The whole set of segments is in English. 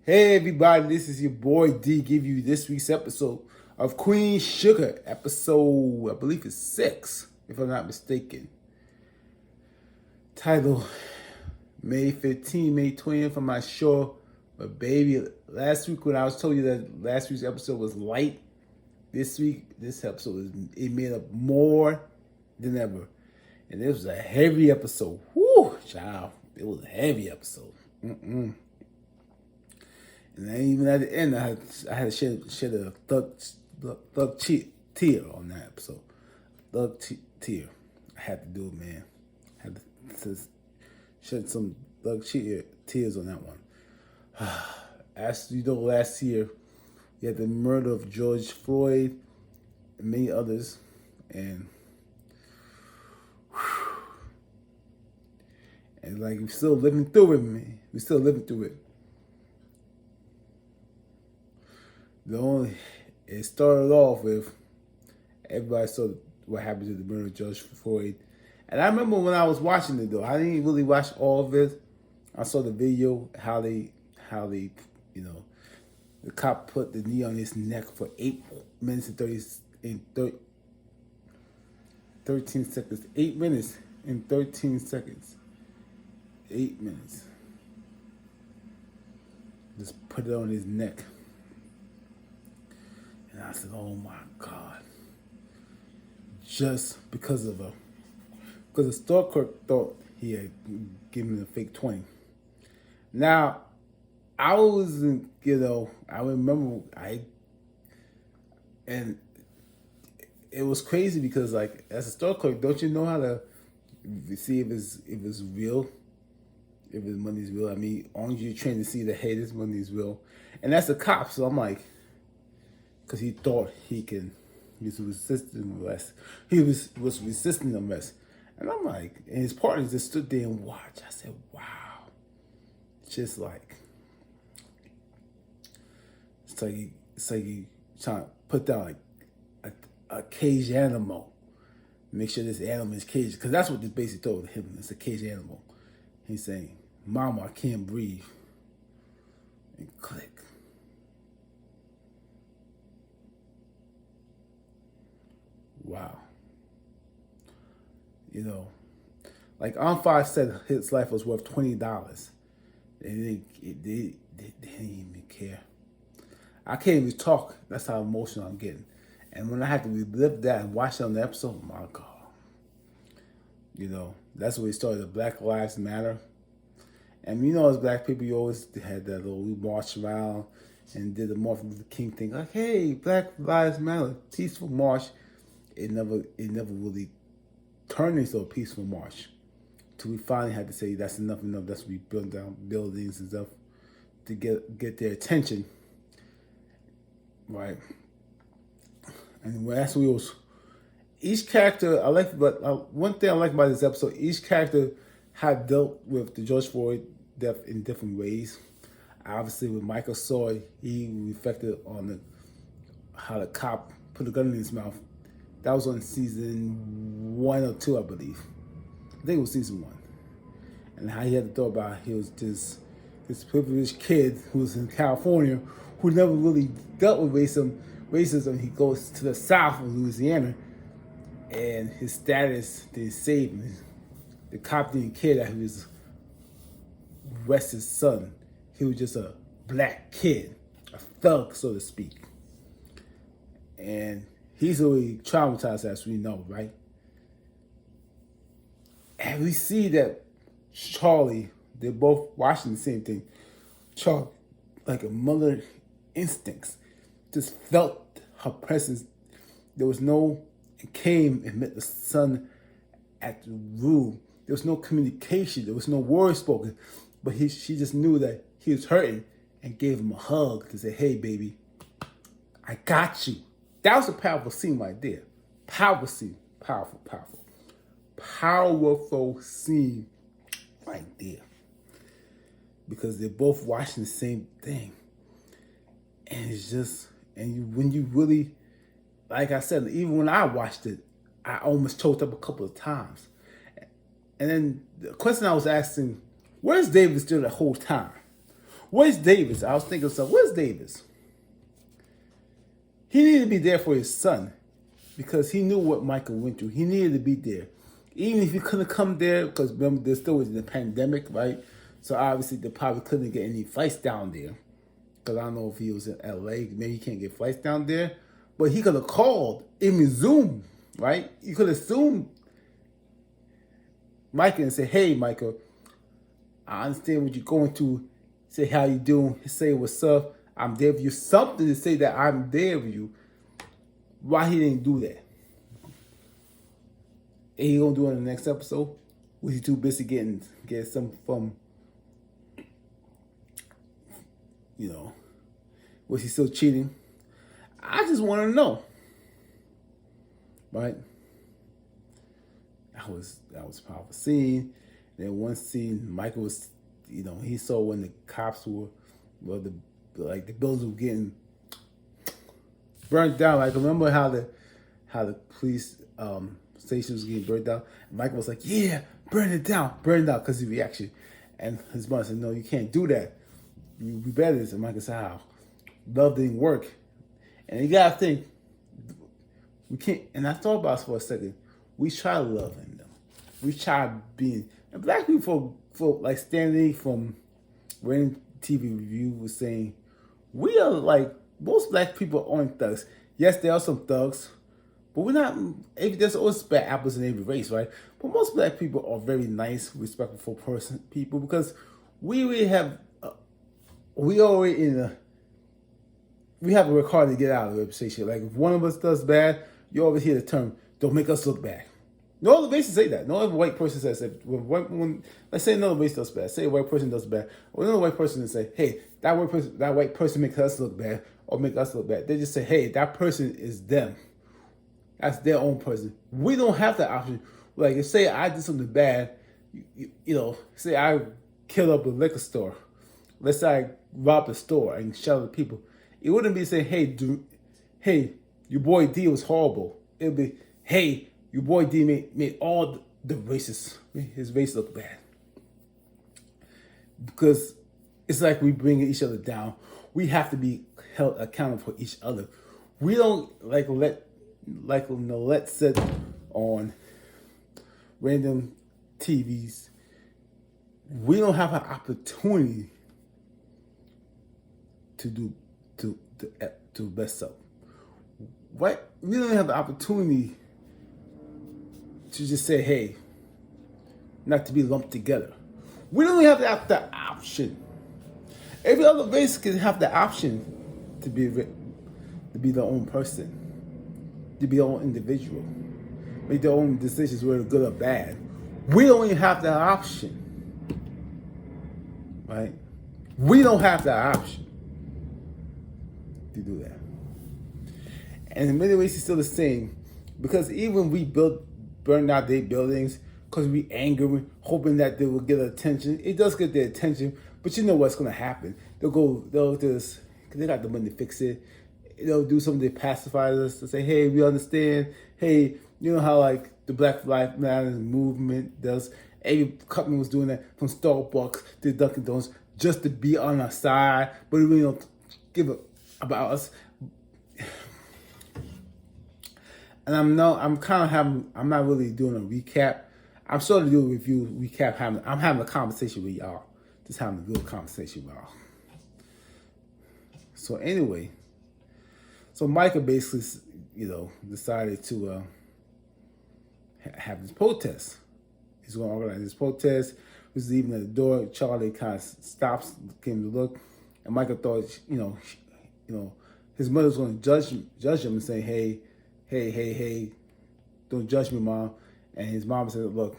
Hey everybody, this is your boy D. Give you this week's episode of Queen Sugar, episode I believe it's 6, if I'm not mistaken. Title May 15, May 20th. I'm not sure, but baby, last week when I was told you that last week's episode was light, this week this episode it made up more than ever, and it was a heavy episode. Whoo, child, it was a heavy episode. And then even at the end, I had to shed a thug tear on that episode. Tear. I had to do it, man. I had to shed some tears on that one. As you know, last year, we had the murder of George Floyd and many others. And like, we're still living through it, man. We're still living through it. It started off with everybody saw what happened to the murder of George Floyd, and I remember when I was watching it though, I didn't really watch all of it. I saw the video how they the cop put the knee on his neck for 8 minutes and 13 seconds. 8 minutes and 13 seconds. 8 minutes. Just put it on his neck. And I said, oh my God. Just because the store clerk thought he had given a fake 20. Now, I remember, and it was crazy because, like, as a store clerk, don't you know how to see if it's real? If his money's real? I mean, aren't you trained to see that, hey, this money's real? And that's a cop, so I'm like, because he thought he was resisting arrest. He was resisting arrest. And I'm like, and his partners just stood there and watched. I said, wow. Just like, it's like you trying to put down like a caged animal. Make sure this animal is caged. Because that's what this basically told him. It's a caged animal. He's saying, Mama, I can't breathe. And click. Wow. Like On5 said his life was worth $20. They didn't even care. I can't even talk. That's how emotional I'm getting. And when I had to relive that and watch it on the episode, my God. That's where it started, the Black Lives Matter. And as black people, you always had that little, we marched around and did the Martin Luther King thing. Like, hey, Black Lives Matter, peaceful march. It never really turned into a peaceful march. Till we finally had to say that's enough. That's we built down buildings and stuff to get their attention, right? And that's what it was. Each character I like, but one thing I like about this episode, each character had dealt with the George Floyd death in different ways. Obviously, with Michael Soy, he reflected on how the cop put a gun in his mouth. That was on season 1 or 2, I believe. I think it was season 1. And how he had to thought about he was this privileged kid who was in California who never really dealt with racism. He goes to the south of Louisiana, and his status didn't save him. The cop didn't care that he was Wes's son. He was just a black kid, a thug, so to speak. And he's already traumatized, as we know, right? And we see that Charlie, they're both watching the same thing. Charlie, like a mother instincts, just felt her presence. There was came and met the son at the room. There was no communication. There was no word spoken. But she just knew that he was hurting and gave him a hug to say, hey, baby, I got you. That was a powerful scene right there. Powerful scene. Powerful scene right there. Because they're both watching the same thing. And it's just, when you really, like I said, even when I watched it, I almost choked up a couple of times. And then the question I was asking, where's David still the whole time? Where's Davis? I was thinking of something. Where's Davis? He needed to be there for his son because he knew what Michael went through. He needed to be there. Even if he couldn't come there, because remember, there still was the pandemic, right? So obviously they probably couldn't get any flights down there. Because I don't know if he was in LA. Maybe he can't get flights down there. But he could have called, even Zoom, right? You could have Zoomed Michael and say, hey, Michael, I understand what you're going through. Say how you doing. Say what's up. I'm there for you. Something to say that I'm there for you. Why he didn't do that? And he gonna do it in the next episode? Was he too busy getting some from, was he still cheating? I just want to know. Right? That was a powerful scene. Then one scene, Michael was, he saw when the cops were, the buildings were getting burnt down. Like, remember how the police station was getting burnt down? And Michael was like, yeah, burn it down, because of the reaction. And his mother said, no, you can't do that. You better this. And Michael said, how? Love didn't work. And you gotta think, we can't, and I thought about this for a second. We try loving them. We try being, and black people for like Stanley from Rain TV Review was saying, we are like, most black people aren't thugs. Yes, there are some thugs, but we're not, there's always bad apples in every race, right? But most black people are very nice, respectful people, because we really have, we have to work hard to get out of the reputation. Like, if one of us does bad, you always hear the term, don't make us look bad. No other races say that. No other white person says that. Let's say another race does bad. Say a white person does bad. Or another white person say, hey, that white person makes us look bad or make us look bad. They just say, hey, that person is them. That's their own person. We don't have that option. Like, if say I did something bad, say I killed up a liquor store. Let's say I robbed a store and shot at people. It wouldn't be saying, hey, your boy D was horrible. It would be, hey, your boy D made all the races, his race look bad. Because it's like we bring each other down. We have to be held accountable for each other. We don't let sit on random TVs. We don't have an opportunity to best up. What? We don't have the opportunity to just say, hey, not to be lumped together. We don't have the option. Every other race can have the option to be their own person, to be their own individual, make their own decisions, whether good or bad. We don't even have that option, right? We don't have that option to do that. And in many ways, it's still the same, because even we burned out their buildings because we angry, hoping that they will get attention. It does get their attention, but you know what's going to happen. They'll just, because they got the money to fix it. They'll do something to pacify us, to say, hey, we understand. Hey, you know how like the Black Lives Matter movement does. Every company was doing that, from Starbucks to Dunkin' Donuts, just to be on our side, but we really don't give a about us. And I'm not really doing a recap. I'm sort of doing a review, recap. I'm having a conversation with y'all. Just having a good conversation with y'all. So anyway, so Michael basically, decided to have this protest. He's going to organize this protest. He was leaving at the door. Charlie kind of stops, came to look, and Michael thought, his mother's going to judge him and say, hey, don't judge me, Mom. And his mom said, look,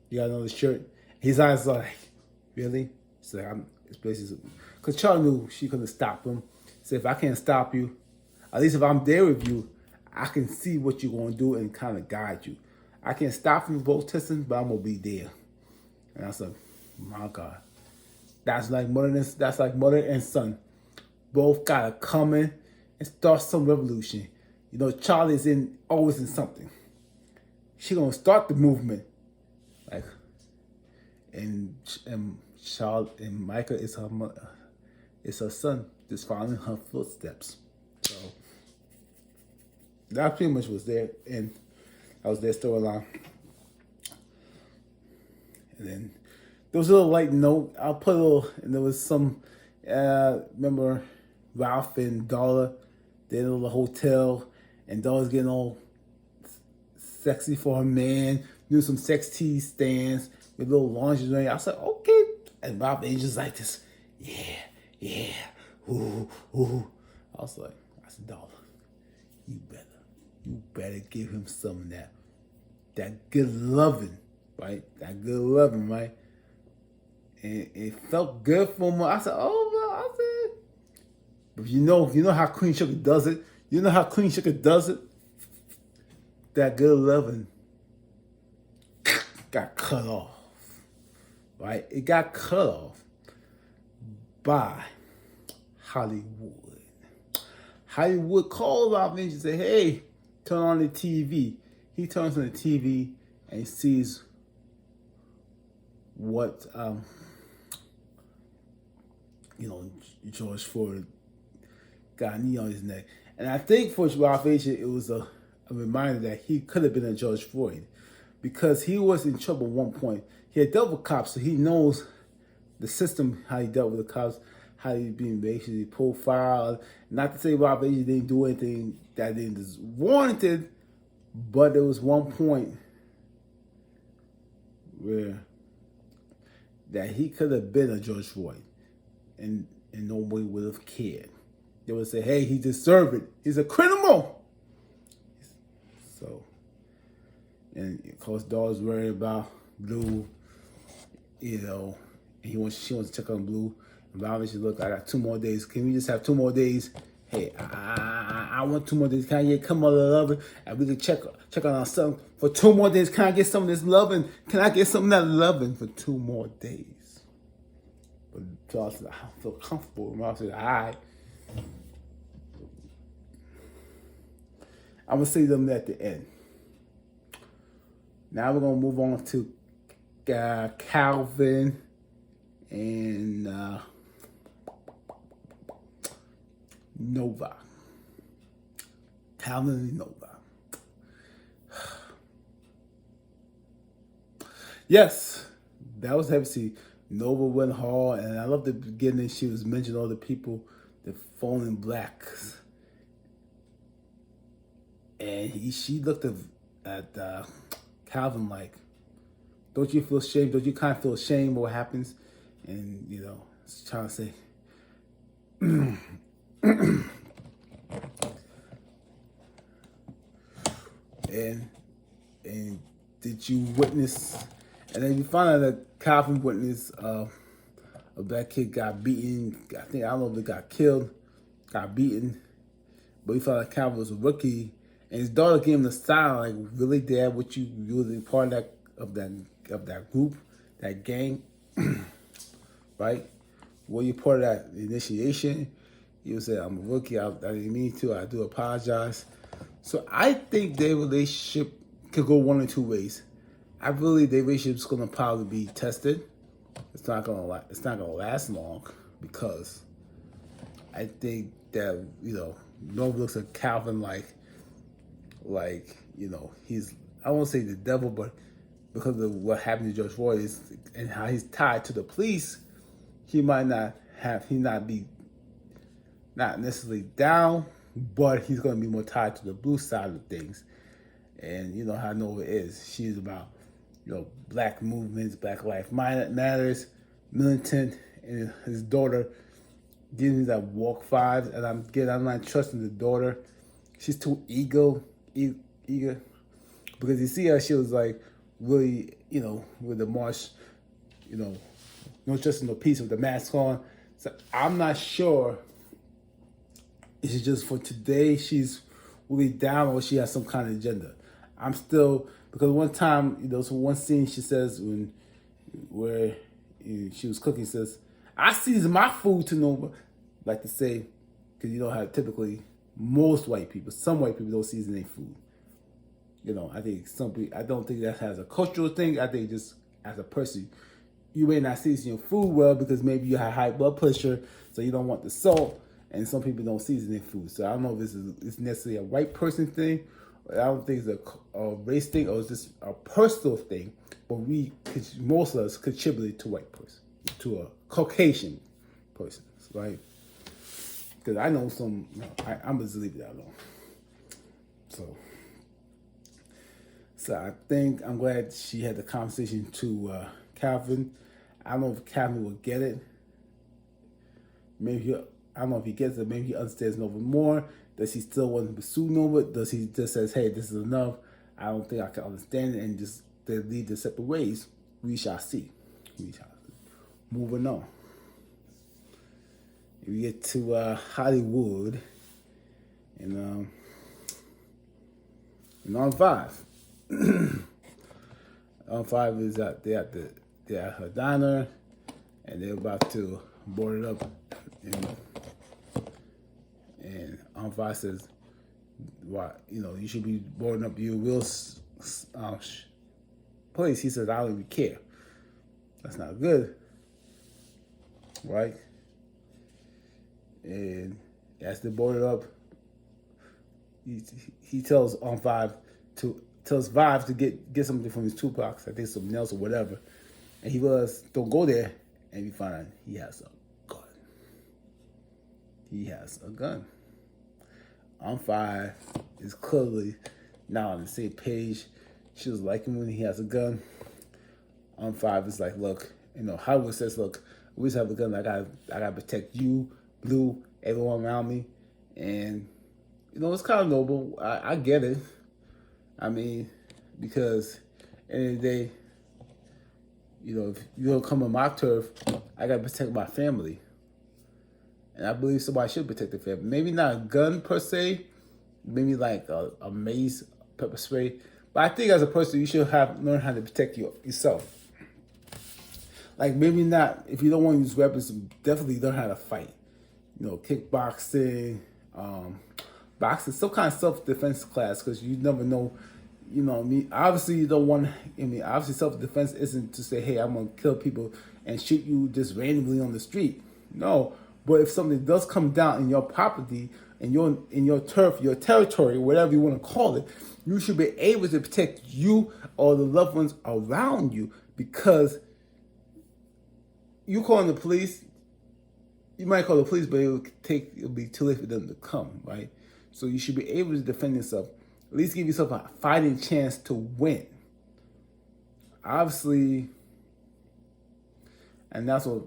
you got another shirt? His eyes are like, really? He's like, because Charlie knew she couldn't stop him. He said, if I can't stop you, at least if I'm there with you, I can see what you're going to do and kind of guide you. I can't stop you from protesting, but I'm going to be there. And I was like, my God. That's like mother and son. Both got to come in and start some revolution. Charlie's always in something. She gonna start the movement, and Charlie and Micah is her mother. it's her son just following her footsteps. So that pretty much was there, and that was their storyline. And then there was a little light note. I'll put a little, and there was some. Remember, Ralph and Darla, they're in a little hotel, and Darla's getting all sexy for her man, do some sex tea stands with little lingerie. I was like, okay. And Ralph Angel's like this, yeah, ooh. I said, Darla, you better give him some of that good loving, right? That good loving, right? And it felt good for me. I said, oh, well, I said, but you know how Queen Sugar does it. You know how Queen Sugar does it. That good loving got cut off, right? It got cut off by Hollywood. Hollywood called Ralph Angel and said, hey, turn on the TV. He turns on the TV and he sees what, George Floyd got a knee on his neck. And I think for Ralph Angel, it was a reminder that he could have been a George Floyd because he was in trouble at one point. He had dealt with cops, so he knows the system, how he dealt with the cops, how he being basically profiled. Not to say Ralph Angel didn't do anything that didn't warranted, but there was one point where that he could have been a George Floyd, and nobody would have cared. They would say, hey, he deserved it. He's a criminal. So, and of course, Darla's worried about Blue, and she wants to check on Blue. And Ralph said, look, I got 2 more days. Can we just have 2 more days? Hey, I want 2 more days. Can I get come on the loving? And we can check on our son for 2 more days. Can I get some of this loving? Can I get some of that loving for 2 more days? But Charles said, I don't feel comfortable. And Ralph said, all right. I'm going to see them at the end. Now we're going to move on to Calvin and Nova. Calvin and Nova. Yes, that was heavy. Nova went hard, and I love the beginning. She was mentioning all the people that fallen blacks. And she looked at Calvin like, don't you feel ashamed? Don't you kind of feel ashamed of what happens? And, trying to say, and did you witness? And then you find out that Calvin witnessed a black kid got beaten. I don't know if they got killed, got beaten. But he found out Calvin was a rookie. And his daughter gave him the style, like, really, Dad, what you really part of that group, that gang, right? Were you part of that initiation? He would say, I'm a rookie, I didn't mean to, I do apologize. So I think their relationship could go one or two ways. I believe their relationship's gonna probably be tested. It's not gonna last long because I think that, Nova looks at Calvin like he's, I won't say the devil, but because of what happened to George Floyd and how he's tied to the police, he might not necessarily down, but he's going to be more tied to the blue side of things. And you know how Nova is. She's about, black movements, Black Lives Matters, militant, and his daughter getting that walk 5. And I'm not trusting the daughter. She's too eager, because you see how she was like really, with the march, no justice, no peace with the mask on. So I'm not sure. Is it just for today she's really down, or she has some kind of agenda? I'm still, because one time, so one scene she says where she was cooking, says, I season my food to Nova, like to say, because you know how typically most white people, some white people don't season their food. I think I don't think that has a cultural thing. I think just as a person, you may not season your food well because maybe you have high blood pressure, so you don't want the salt. And some people don't season their food. So I don't know if it's necessarily a white person thing. I don't think it's a race thing or it's just a personal thing. But most of us contribute to white person, to a Caucasian person, right? Because I know some, I'm just leave that alone. So I think I'm glad she had the conversation to Calvin. I don't know if Calvin will get it. Maybe I don't know if he gets it. Maybe he understands Nova more. Does he still want to pursue Nova? Does he just says, "Hey, this is enough. I don't think I can understand it," and just they lead the separate ways? We shall see. We shall see. Moving on. We get to Hollywood, and on 5. On 5 is that they're at her diner, and they're about to board it up, and on 5 says, "Why, you should be boarding up your Will's place." He says, "I don't even care." That's not good, right? And as they board it up, he tells on 5 tells Vibe to get something from his toolbox. I think some nails or whatever. And he don't go there, and we find he has a gun. He has a gun. On 5 is clearly not on the same page. She was liking when he has a gun. On 5 is like, look, Hollywood says, look, we just have a gun. I gotta protect you, Blue, everyone around me, and it's kind of noble. I get it. I mean, because at the end of the day, if you don't come on my turf, I gotta protect my family. And I believe somebody should protect the family. Maybe not a gun per se, maybe like a mace, pepper spray. But I think as a person, you should learn how to protect yourself. Like maybe not, if you don't want to use weapons, definitely learn how to fight. Kickboxing, boxing, some kind of self-defense class, because you never know. Obviously you don't want. Obviously self-defense isn't to say, "Hey, I'm gonna kill people and shoot you just randomly on the street." No, but if something does come down in your property, in your turf, your territory, whatever you want to call it, you should be able to protect you or the loved ones around you, because you calling the police. You might call the police, but it'll be too late for them to come, right? So you should be able to defend yourself. At least give yourself a fighting chance to win. Obviously, and that's what,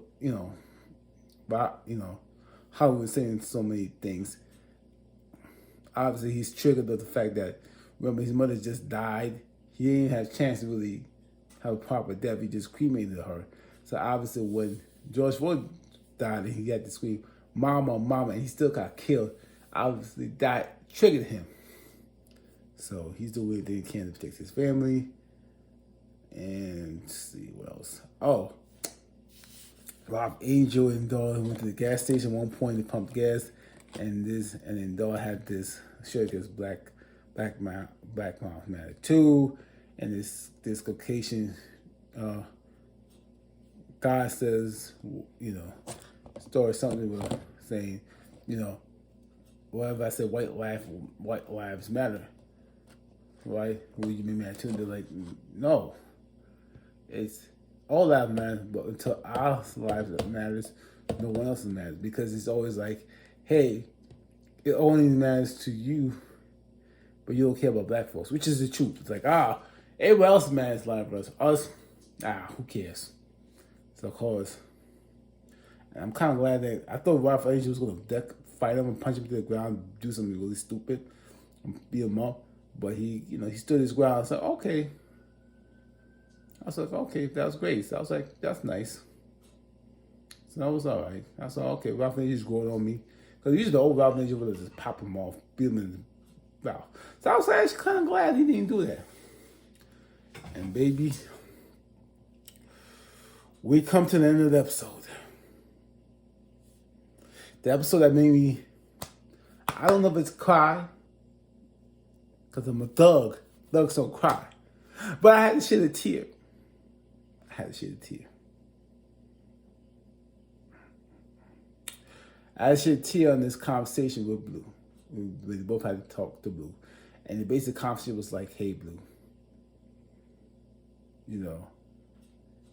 Hollywood was saying so many things. Obviously, he's triggered by the fact that, remember, his mother just died. He didn't have a chance to really have a proper death. He just cremated her. So obviously, when George Floyd died and he got to scream, "Mama, Mama," and he still got killed, obviously that triggered him. So he's doing everything he can to protect his family. And let's see what else. Oh, Rob Angel and Dawn went to the gas station. At one point, they pumped gas, and then Dawn had this shirt that's Black Lives Matter too, and this Caucasian guy says, story something with saying, whatever I said, white lives matter, right? Would you be mad too? They're like, no, it's all lives matter, but until our lives matters, no one else matters, because it's always like, hey, it only matters to you, but you don't care about black folks, which is the truth. It's like, everybody else matters, life, brothers. Us, who cares? So of course, and I'm kind of glad that I thought Ralph Angel was going to fight him and punch him to the ground, do something really stupid, and beat him up. But he stood his ground. So okay. I was like, okay, that was great. So I was like, that's nice. So that was all right. I was like, okay, Ralph Angel's growing on me, because usually the old Ralph Angel would just pop him off, beat him in the mouth. So I was actually kind of glad he didn't do that. And baby, we come to the end of the episode. The episode that made me, I don't know if it's cry, because I'm a thug. Thugs don't cry. But I had to shed a tear. I should tear on this conversation with Blue. We both had to talk to Blue. And the basic conversation was like, hey, Blue. You know,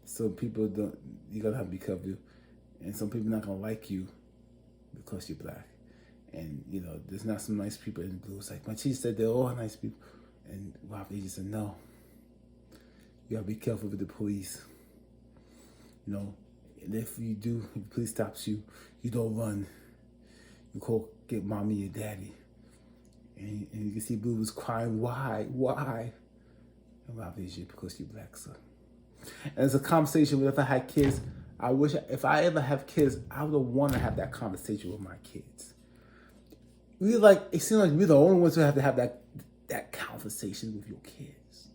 some people don't, you gotta have to be careful. And some people not gonna like you because you're black. And, you know, there's not some nice people in Blue. It's like, my chief said they're all nice people. And Rob just said, no. You gotta be careful with the police. You know, and if you do, if the police stops you, you don't run. You call, get mommy and daddy. And you can see Blue was crying, why? And Rob because you're black, son. And it's a conversation where if I had kids, I wish, if I ever have kids, I would want to have that conversation with my kids. It seems like we're the only ones who have to have that conversation with your kids.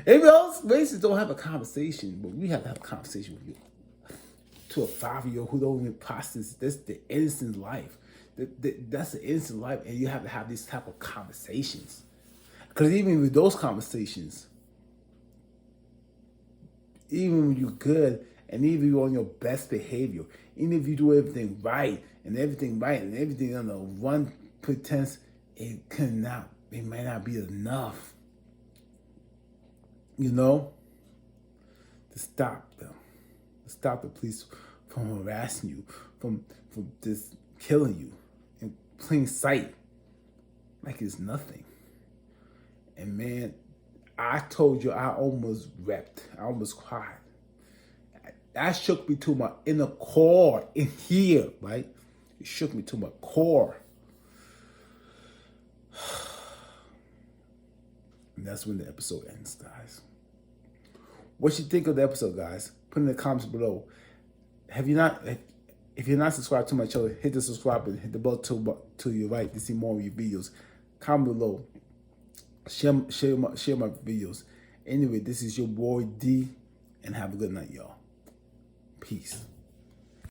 Everybody else races don't have a conversation, but we have to have a conversation with you. To a 5-year-old who don't even process this, the innocent life. That's the innocent life, and you have to have these type of conversations. Because even with those conversations, even when you're good, and even if you're on your best behavior, even if you do everything right, and everything under one pretense, it might not be enough. You know? To stop them. To stop the police from harassing you, from just killing you in plain sight. Like it's nothing. And man, I told you I almost wept. I almost cried. That shook me to my inner core in here, right? It shook me to my core. And that's when the episode ends, guys. What you think of the episode, guys? Put in the comments below. If you're not subscribed to my channel, hit the subscribe and hit the bell to your right to see more of your videos. Comment below. Share my videos. Anyway, this is your boy D, and have a good night, y'all. Peace.